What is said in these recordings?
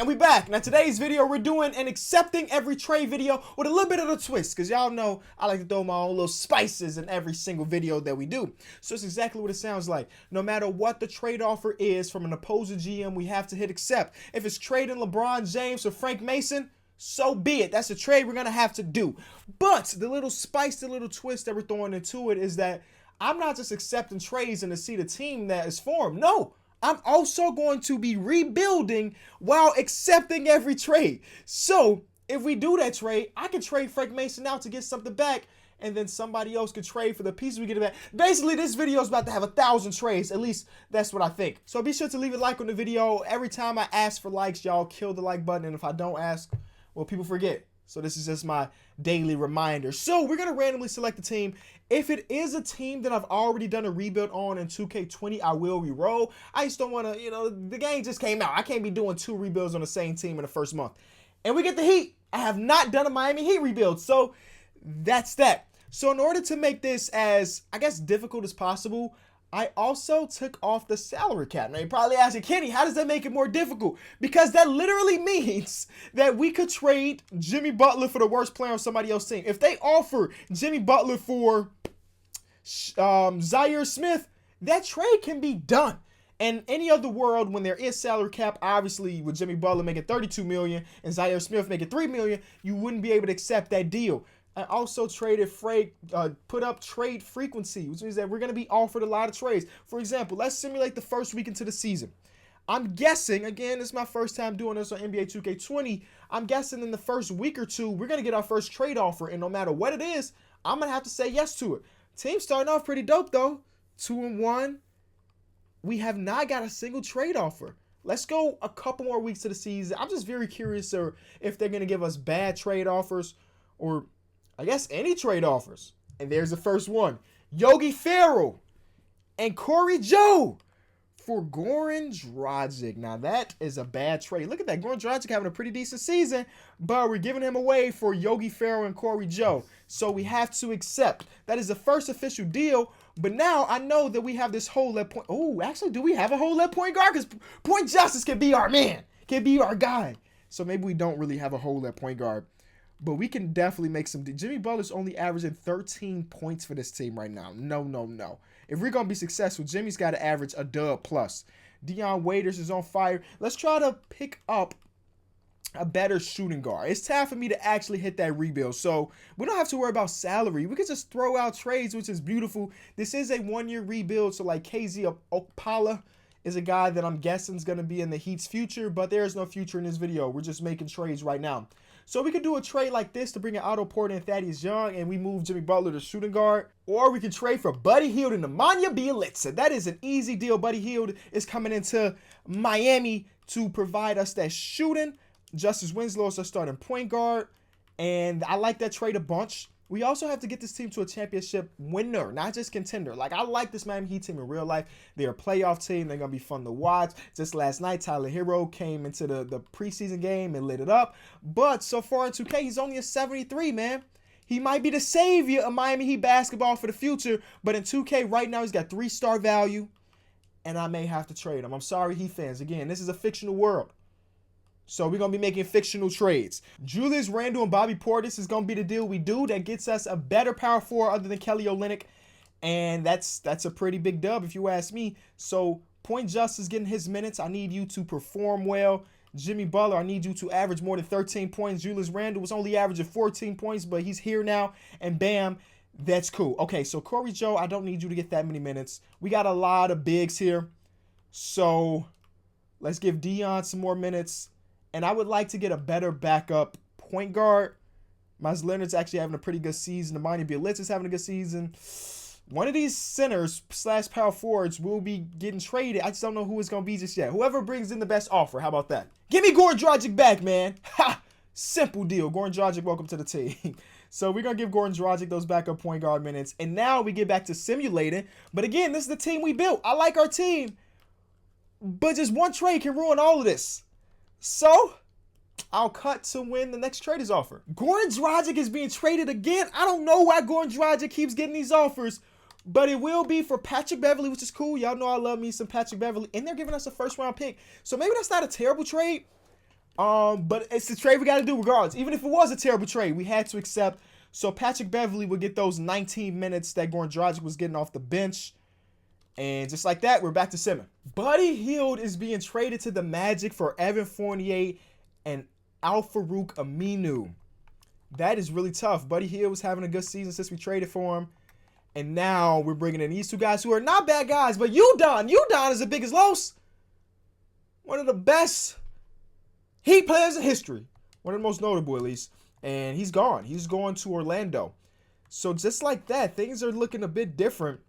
And we back. Now today's video, we're doing an accepting every trade video with a little bit of a twist, because y'all know I like to throw my own little spices in every single video that we do. So it's exactly what it sounds like. No matter what the trade offer is from an opposing GM, we have to hit accept. If it's trading LeBron James or Frank Mason, so be it. That's a trade we're going to have to do. But the little spice, the little twist that we're throwing into it is that I'm not just accepting trades and to see the team that is formed. No. I'm also going to be rebuilding while accepting every trade. So if we do that trade, I can trade Frank Mason out to get something back, and then somebody else could trade for the pieces we get back. Basically, this video is about to have 1,000 trades. At least that's what I think. So be sure to leave a like on the video. Every time I ask for likes, y'all kill the like button. And if I don't ask, well, people forget. So this is just my daily reminder. So we're going to randomly select a team. If it is a team that I've already done a rebuild on in 2K20, I will re-roll. I just don't want to, the game just came out. I can't be doing 2 rebuilds on the same team in the first month. And we get the Heat. I have not done a Miami Heat rebuild. So that's that. So in order to make this as, I guess, difficult as possible, I also took off the salary cap. Now you're probably asking, Kenny, how does that make it more difficult? Because that literally means that we could trade Jimmy Butler for the worst player on somebody else's team. If they offer Jimmy Butler for Zaire Smith, that trade can be done. And any other world, when there is salary cap, obviously with Jimmy Butler making $32 million and Zaire Smith making $3 million, you wouldn't be able to accept that deal. I also put up trade frequency, which means that we're going to be offered a lot of trades. For example, let's simulate the first week into the season. I'm guessing, again, this is my first time doing this on NBA 2K20. I'm guessing in the first week or two, we're going to get our first trade offer. And no matter what it is, I'm going to have to say yes to it. Team starting off pretty dope, though. 2-1. We have not got a single trade offer. Let's go a couple more weeks to the season. I'm just very curious if they're going to give us bad trade offers or, I guess, any trade offers. And there's the first one. Yogi Ferrell and Corey Joe for Goran Dragic. Now, that is a bad trade. Look at that. Goran Dragic having a pretty decent season, but we're giving him away for Yogi Ferrell and Corey Joe. So we have to accept. That is the first official deal. But now I know that we have this hole at point. Oh, actually, do we have a hole at point guard? Because Point Justice can be our man, can be our guy. So maybe we don't really have a hole at point guard. But we can definitely make some. Jimmy Butler's only averaging 13 points for this team right now. No. If we're going to be successful, Jimmy's got to average a dub plus. Dion Waiters is on fire. Let's try to pick up a better shooting guard. It's time for me to actually hit that rebuild. So we don't have to worry about salary. We can just throw out trades, which is beautiful. This is a 1-year rebuild. So like KZ Okpala is a guy that I'm guessing is going to be in the Heat's future, but there is no future in this video. We're just making trades right now. So we could do a trade like this to bring in Otto Porter and Thaddeus Young, and we move Jimmy Butler to shooting guard. Or we can trade for Buddy Hield and Nemanja Bjelica. That is an easy deal. Buddy Hield is coming into Miami to provide us that shooting. Justice Winslow is our starting point guard, and I like that trade a bunch. We also have to get this team to a championship winner, not just contender. Like, I like this Miami Heat team in real life. They're a playoff team. They're going to be fun to watch. Just last night, Tyler Hero came into the preseason game and lit it up. But so far in 2K, he's only a 73, man. He might be the savior of Miami Heat basketball for the future. But in 2K right now, he's got 3-star value. And I may have to trade him. I'm sorry, Heat fans. Again, this is a fictional world. So we're going to be making fictional trades. Julius Randle and Bobby Portis is going to be the deal we do that gets us a better power forward other than Kelly Olynyk. And that's a pretty big dub if you ask me. So Point Justice getting his minutes. I need you to perform well. Jimmy Butler, I need you to average more than 13 points. Julius Randle was only averaging 14 points, but he's here now. And bam, that's cool. Okay, so Corey Joe, I don't need you to get that many minutes. We got a lot of bigs here. So let's give Dion some more minutes. And I would like to get a better backup point guard. Meyers Leonard's actually having a pretty good season. Nemanja Bjelica is having a good season. One of these centers / power forwards will be getting traded. I just don't know who it's going to be just yet. Whoever brings in the best offer. How about that? Give me Goran Dragic back, man. Ha! Simple deal. Goran Dragic, welcome to the team. So we're going to give Goran Dragic those backup point guard minutes. And now we get back to simulating. But again, this is the team we built. I like our team. But just one trade can ruin all of this. So, I'll cut to when the next trade is offered. Goran Dragic is being traded again. I don't know why Goran Dragic keeps getting these offers, but it will be for Patrick Beverley, which is cool. Y'all know I love me some Patrick Beverley, and they're giving us a first-round pick. So maybe that's not a terrible trade. But it's the trade we got to do regardless. Even if it was a terrible trade, we had to accept. So Patrick Beverley would get those 19 minutes that Goran Dragic was getting off the bench. And just like that, we're back to Simmons. Buddy Hield is being traded to the Magic for Evan Fournier and Al-Farouq Aminu. That is really tough. Buddy Hield was having a good season since we traded for him. And now we're bringing in these two guys who are not bad guys, but Udon is the biggest loss. One of the best Heat players in history. One of the most notable, at least. And he's gone. He's going to Orlando. So just like that, things are looking a bit different.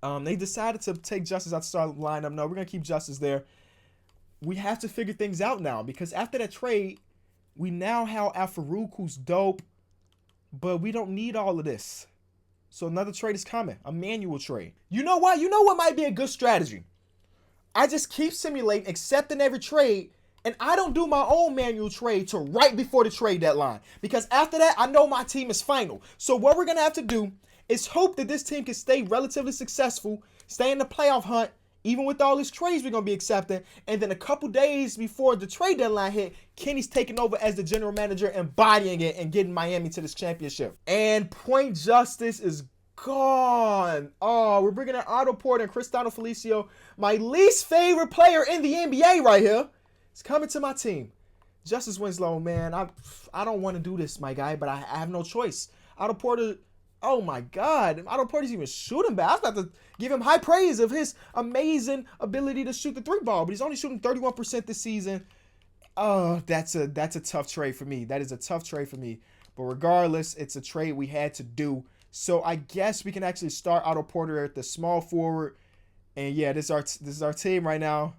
They decided to take Justice out the starting lineup. No, we're going to keep Justice there. We have to figure things out now because after that trade, we now have Al-Farouq, who's dope, but we don't need all of this. So another trade is coming, a manual trade. You know what? You know what might be a good strategy? I just keep simulating, accepting every trade, and I don't do my own manual trade till right before the trade deadline. Because after that, I know my team is final. So what we're going to have to do is hope that this team can stay relatively successful, stay in the playoff hunt, even with all these trades we're going to be accepting. And then a couple days before the trade deadline hit, Kenny's taking over as the general manager, embodying it and getting Miami to this championship. And Point Justice is gone. Oh, we're bringing in Otto Porter and Cristiano Felicio, my least favorite player in the NBA right here. It's coming to my team. Justice Winslow, man, I don't want to do this, my guy, but I have no choice. Otto Porter, oh my God, Otto Porter's even shooting bad. I was about to give him high praise of his amazing ability to shoot the three ball, but he's only shooting 31% this season. Oh, that's a tough trade for me. That is a tough trade for me. But regardless, it's a trade we had to do. So I guess we can actually start Otto Porter at the small forward. And yeah, this is our team right now.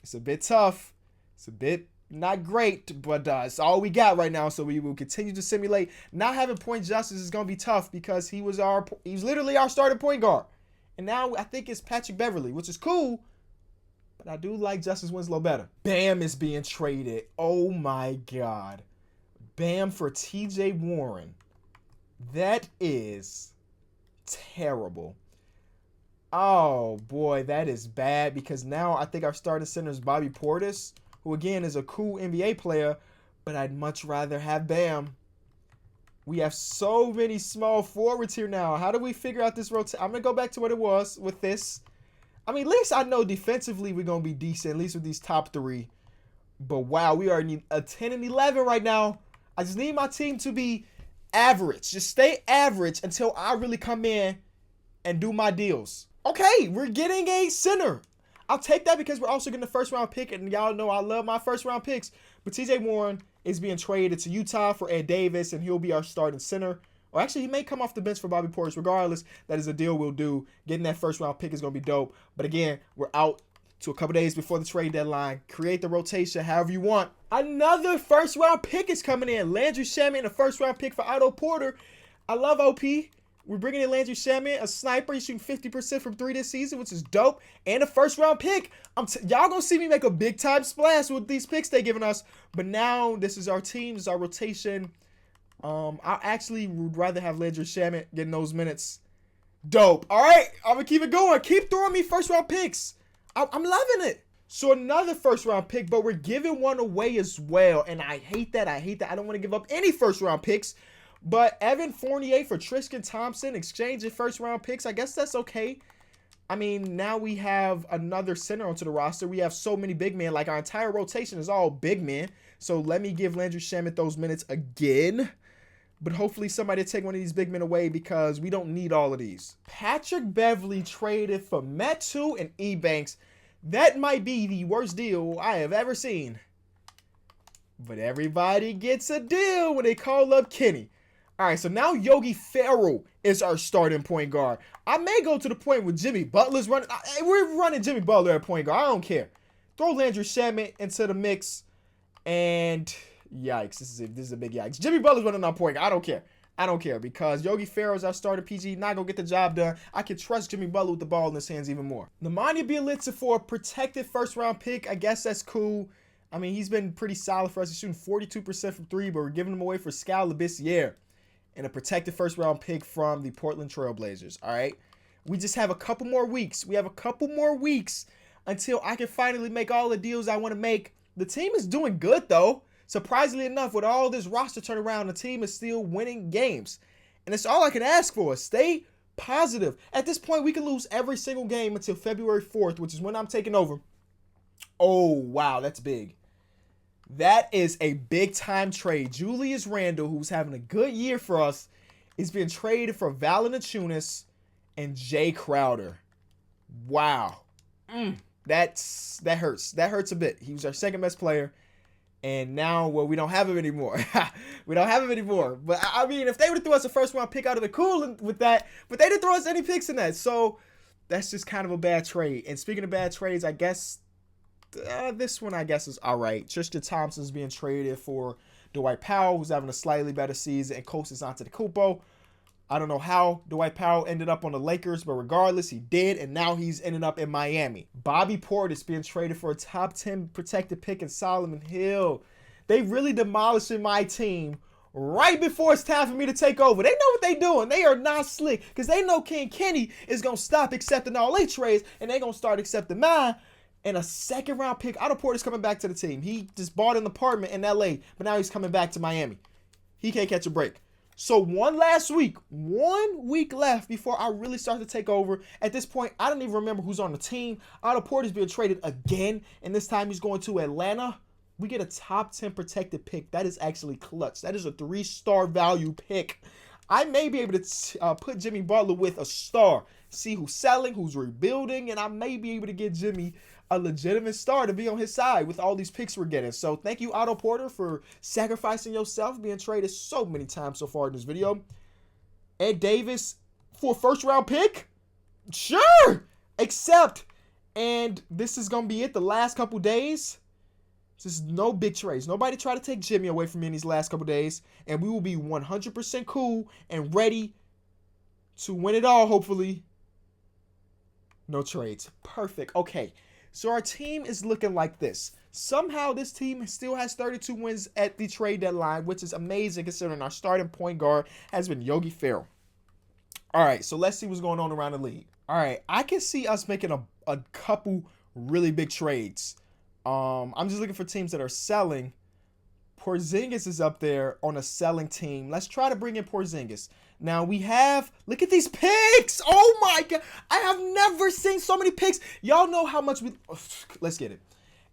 It's a bit tough. It's a bit not great, but it's all we got right now. So we will continue to simulate. Not having Point Justice is going to be tough because he's literally our starting point guard. And now I think it's Patrick Beverley, which is cool. But I do like Justice Winslow better. Bam is being traded. Oh my God. Bam for TJ Warren. That is terrible. Oh boy, that is bad because now I think our starting center is Bobby Portis, who again is a cool NBA player, but I'd much rather have Bam. We have so many small forwards here now. How do we figure out this rotation? I'm going to go back to what it was with this. I mean, at least I know defensively we're going to be decent, at least with these top three. But wow, we are in a 10 and 11 right now. I just need my team to be average. Just stay average until I really come in and do my deals. Okay, we're getting a center. I'll take that because we're also getting the first round pick, and y'all know I love my first round picks. But TJ Warren is being traded to Utah for Ed Davis, and he'll be our starting center. Or actually, he may come off the bench for Bobby Portis. Regardless, that is a deal we'll do. Getting that first round pick is going to be dope. But again, we're out to a couple days before the trade deadline. Create the rotation however you want. Another first round pick is coming in. Landry Shamet and a first round pick for Otto Porter. I love OP. We're bringing in Landry Shamet, a sniper. He's shooting 50% from three this season, which is dope. And a first-round pick. Y'all going to see me make a big-time splash with these picks they're giving us. But now this is our team. This is our rotation. I actually would rather have Landry Shamet getting those minutes. Dope. All right, I'm going to keep it going. Keep throwing me first-round picks. I'm loving it. So another first-round pick, but we're giving one away as well. And I hate that. I don't want to give up any first-round picks. But Evan Fournier for Tristan Thompson, exchanging first-round picks, I guess that's okay. I mean, now we have another center onto the roster. We have so many big men. Like, our entire rotation is all big men. So let me give Landry Shamet those minutes again. But hopefully somebody take one of these big men away because we don't need all of these. Patrick Beverley traded for Metu and Ebanks. That might be the worst deal I have ever seen. But everybody gets a deal when they call up Kenny. All right, so now Yogi Ferrell is our starting point guard. I may go to the point where Jimmy Butler's running. We're running Jimmy Butler at point guard. I don't care. Throw Landry Shamet into the mix. And yikes, this is a big yikes. Jimmy Butler's running our point guard. I don't care because Yogi Ferrell's our starting PG. Not going to get the job done. I can trust Jimmy Butler with the ball in his hands even more. Nemanja Bjelica for a protected first-round pick. I guess that's cool. I mean, he's been pretty solid for us. He's shooting 42% from three, but we're giving him away for Skal Labissiere. And a protected first-round pick from the Portland Trail Blazers, all right? We just have a couple more weeks. We have a couple more weeks until I can finally make all the deals I want to make The team is doing good, though. Surprisingly enough, with all this roster turnaround, the team is still winning games. And it's all I can ask for. Stay positive. At this point, we can lose every single game until February 4th, which is when I'm taking over. Oh, wow, that's big. That is a big-time trade. Julius Randle, who's having a good year for us, is being traded for Valanciunas and Jay Crowder. Wow. That hurts. That hurts a bit. He was our second best player. And now, well, we don't have him anymore. We don't have him anymore. But, I mean, if they would have threw us a first-round pick out of the cool with that, but they didn't throw us any picks in that. So, that's just kind of a bad trade. And speaking of bad trades, I guess this one, I guess, is all right. Tristan Thompson's being traded for Dwight Powell, who's having a slightly better season, and Kostas Antetokounmpo. I don't know how Dwight Powell ended up on the Lakers, but regardless, he did, and now he's ended up in Miami. Bobby Portis being traded for a top 10 protected pick in Solomon Hill. They really demolishing my team right before it's time for me to take over. They know what they're doing. They are not slick because they know King Kenny is going to stop accepting all their trades, and they're going to start accepting mine. And a second-round pick. Otto Porter's coming back to the team. He just bought an apartment in L.A., but now he's coming back to Miami. He can't catch a break. So one week left before I really start to take over. At this point, I don't even remember who's on the team. Otto Porter's being traded again, and this time he's going to Atlanta. We get a top 10 protected pick. That is actually clutch. That is a 3-star value pick. I may be able to put Jimmy Butler with a star. See who's selling, who's rebuilding, and I may be able to get Jimmy a legitimate star to be on his side with all these picks we're getting. So thank you, Otto Porter, for sacrificing yourself, being traded so many times so far in this video. Ed Davis for a first-round pick? Sure! Except, and this is going to be it the last couple days. This is no big trades. Nobody try to take Jimmy away from me in these last couple days. And we will be 100% cool and ready to win it all, hopefully. No trades. Perfect. Okay. So our team is looking like this. Somehow this team still has 32 wins at the trade deadline, which is amazing considering our starting point guard has been Yogi Ferrell. All right, so let's see what's going on around the league. All right, I can see us making a couple really big trades. I'm just looking for teams that are selling. Porzingis is up there on a selling team. Let's try to bring in Porzingis. Now we have, look at these picks. Oh my God. I have never seen so many picks. Y'all know how much let's get it.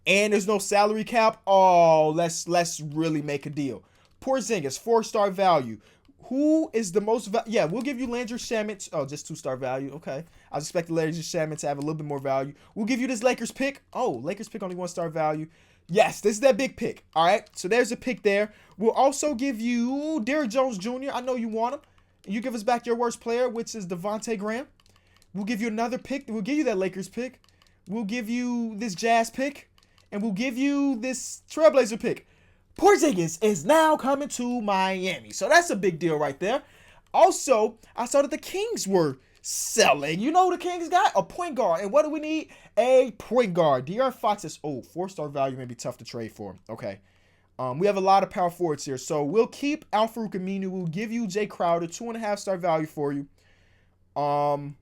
And there's no salary cap. Oh, let's really make a deal. Porzingis, 4-star value. Who is the most, yeah, we'll give you Landry Shamet. Oh, just 2-star value. Okay. I was expecting Landry Shamet to have a little bit more value. We'll give you this Lakers pick. Oh, Lakers pick only 1-star value. Yes, this is that big pick. All right. So there's a pick there. We'll also give you Derrick Jones Jr. I know you want him. You give us back your worst player, which is Devontae Graham. We'll give you another pick. We'll give you that Lakers pick. We'll give you this Jazz pick. And we'll give you this Trailblazer pick. Porzingis is now coming to Miami. So that's a big deal right there. Also, I saw that the Kings were selling. You know who the Kings got? A point guard. And what do we need? A point guard. De'Aaron Fox is, 4-star value may be tough to trade for. Okay. We have a lot of power forwards here. So we'll keep Al-Farouq Aminu. We'll give you Jay Crowder, 2.5-star value for you. We'll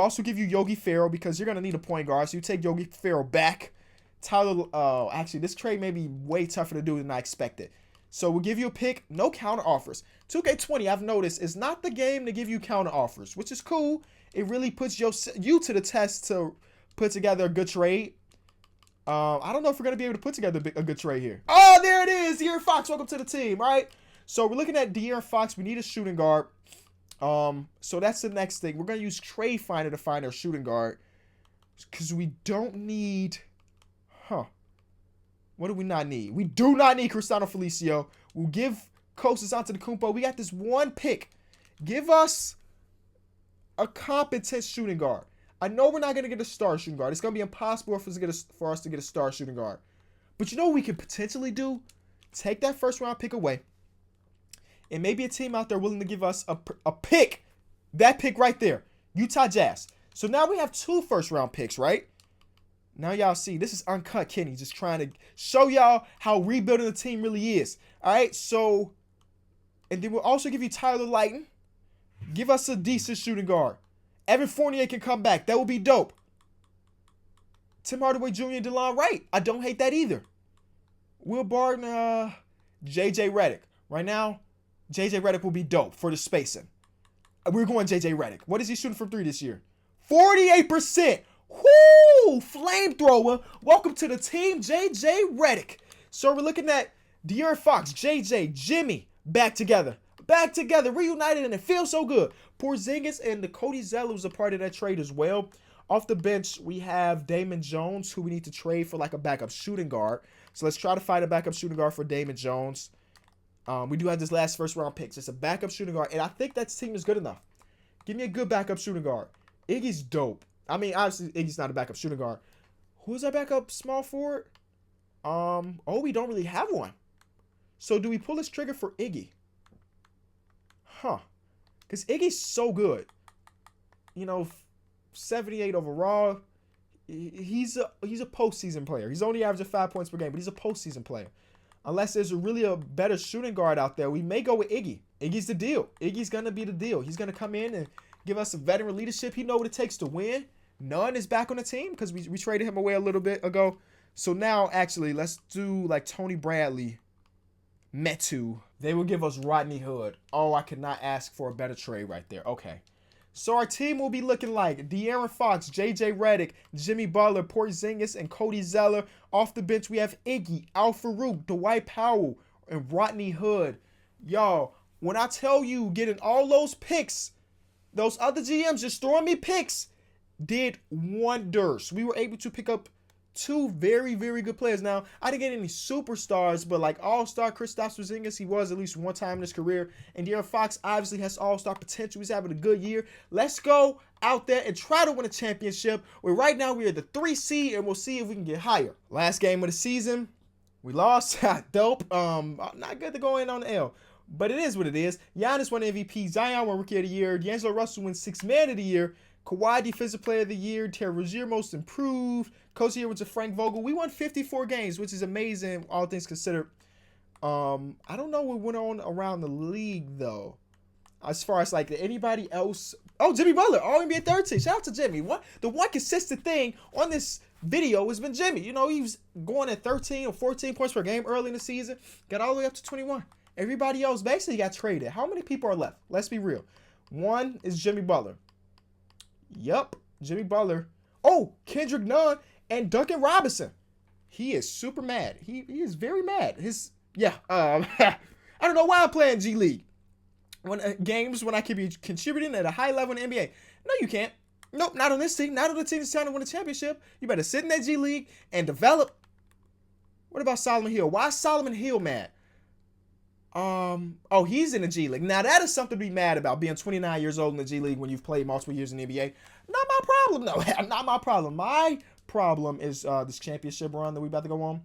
also give you Yogi Ferrell because you're going to need a point guard. So you take Yogi Ferrell back. Tyler, actually, this trade may be way tougher to do than I expected. So we'll give you a pick. No counter offers. 2K20, I've noticed, is not the game to give you counter offers, which is cool. It really puts you to the test to put together a good trade. I don't know if we're going to be able to put together a good trade here. Oh, there it is. De'Aaron Fox, welcome to the team, right? So we're looking at De'Aaron Fox. We need a shooting guard. So that's the next thing. We're going to use Trade Finder to find our shooting guard because we don't need... What do we not need? We do not need Cristiano Felicio. We'll give Kostas Antetokounmpo. We got this one pick. Give us a competent shooting guard. I know we're not going to get a star shooting guard. It's going to be impossible for us to get a star shooting guard. But you know what we could potentially do? Take that first-round pick away. And maybe a team out there willing to give us a pick. That pick right there. Utah Jazz. So now we have 2 first-round picks, right? Now y'all see, this is Uncut Kenny just trying to show y'all how rebuilding the team really is. All right, so, and then we'll also give you Tyler Lighton. Give us a decent shooting guard. Evan Fournier can come back. That would be dope. Tim Hardaway Jr. and DeLon Wright. I don't hate that either. Will Barton, JJ Redick. Right now, JJ Redick will be dope for the spacing. We're going JJ Redick. What is he shooting from 3 this year? 48%. Whoo! Flamethrower. Welcome to the team, JJ Redick. So we're looking at De'Aaron Fox, JJ, Jimmy, back together. Back together, reunited, and it feels so good. Porzingis and the Cody Zeller was a part of that trade as well. Off the bench, we have Damon Jones, who we need to trade for like a backup shooting guard. So let's try to find a backup shooting guard for Damon Jones. We do have this last first-round pick. So it's a backup shooting guard, and I think that team is good enough. Give me a good backup shooting guard. Iggy's dope. I mean, obviously, Iggy's not a backup shooting guard. Who's our backup small forward? We don't really have one. So do we pull this trigger for Iggy? Huh. Because Iggy's so good. 78 overall. He's a postseason player. He's only averaging 5 points per game, but he's a postseason player. Unless there's really a better shooting guard out there, we may go with Iggy. Iggy's the deal. Iggy's going to be the deal. He's going to come in and give us some veteran leadership. He knows what it takes to win. Nunn is back on the team because we traded him away a little bit ago. So now, actually, let's do like Tony Bradley, Metu. They will give us Rodney Hood. Oh, I could not ask for a better trade right there. Okay. So our team will be looking like De'Aaron Fox, JJ Redick, Jimmy Butler, Porzingis, and Cody Zeller. Off the bench, we have Iggy, Al Farouk, Dwight Powell, and Rodney Hood. Y'all, when I tell you getting all those picks, those other GMs just throwing me picks, did wonders. We were able to pick up 2 very, very good players. Now, I didn't get any superstars, but like all-star Kristaps Porzingis, he was at least one time in his career. And De'Aaron Fox obviously has all-star potential. He's having a good year. Let's go out there and try to win a championship. Where right now we are the 3 seed, and we'll see if we can get higher. Last game of the season, we lost. Dope. Not good to go in on the L, but it is what it is. Giannis won MVP. Zion won Rookie of the Year. D'Angelo Russell won 6th Man of the Year. Kawhi Defensive Player of the Year. Terry Rozier Most Improved. Coach of the Year was Frank Vogel. We won 54 games, which is amazing, all things considered. I don't know what went on around the league, though. As far as, like, anybody else. Oh, Jimmy Butler, All-NBA 3rd team. Shout out to Jimmy. The one consistent thing on this video has been Jimmy. He was going at 13 or 14 points per game early in the season. Got all the way up to 21. Everybody else basically got traded. How many people are left? Let's be real. One is Jimmy Butler. Yup, Jimmy Butler. Oh, Kendrick Nunn and Duncan Robinson. He is super mad. He is very mad. I don't know why I'm playing G League. Games when I could be contributing at a high level in the NBA. No, you can't. Nope, not on this team. Not on the team that's trying to win a championship. You better sit in that G League and develop. What about Solomon Hill? Why is Solomon Hill mad? He's in the G League. Now, that is something to be mad about, being 29 years old in the G League when you've played multiple years in the NBA. Not my problem, no. Not my problem. My problem is this championship run that we about to go on.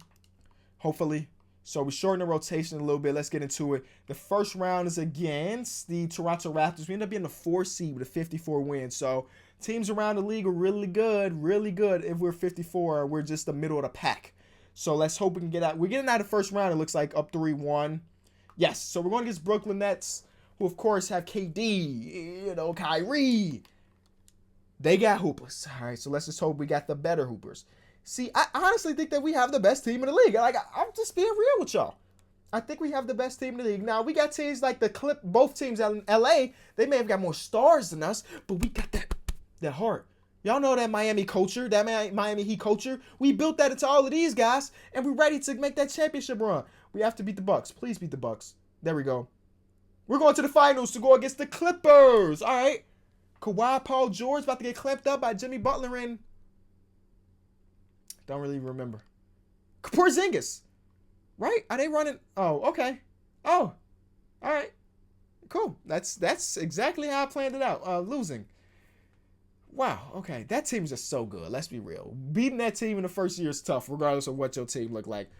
Hopefully. So we shorten the rotation a little bit. Let's get into it. The first round is against the Toronto Raptors. We end up being the 4 seed with a 54 win. So teams around the league are really good, really good. If we're 54, we're just the middle of the pack. So let's hope we can get out. We're getting out of the first round. It looks like up 3-1. Yes, so we're going against Brooklyn Nets, who, of course, have KD, Kyrie. They got hoopers. All right, so let's just hope we got the better hoopers. See, I honestly think that we have the best team in the league. I'm just being real with y'all. I think we have the best team in the league. Now, we got teams like both teams out in L.A., they may have got more stars than us, but we got that heart. Y'all know that Miami culture, that Miami Heat culture. We built that into all of these guys, and we're ready to make that championship run. We have to beat the Bucks. Please beat the Bucks. There we go. We're going to the finals to go against the Clippers. All right. Kawhi, Paul George about to get clamped up by Jimmy Butler and don't really remember. Porzingis. Right? Are they running? Oh, okay. Oh, all right. Cool. That's exactly how I planned it out. Losing. Wow. Okay. That team's just so good. Let's be real. Beating that team in the first year is tough, regardless of what your team looked like.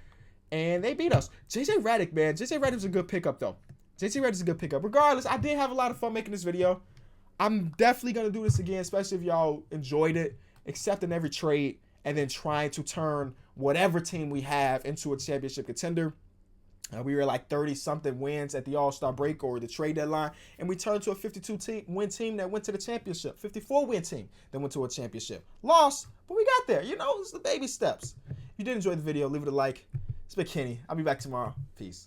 And they beat us. JJ Redick, man. JJ Redick's a good pickup, though. JJ Redick's a good pickup. Regardless, I did have a lot of fun making this video. I'm definitely going to do this again, especially if y'all enjoyed it, accepting every trade, and then trying to turn whatever team we have into a championship contender. We were like 30-something wins at the All-Star break or the trade deadline, and we turned to a 52-win team that went to the championship, 54-win team that went to a championship. Lost, but we got there. You know, it's the baby steps. If you did enjoy the video, leave it a like. It's been Kenny. I'll be back tomorrow. Peace.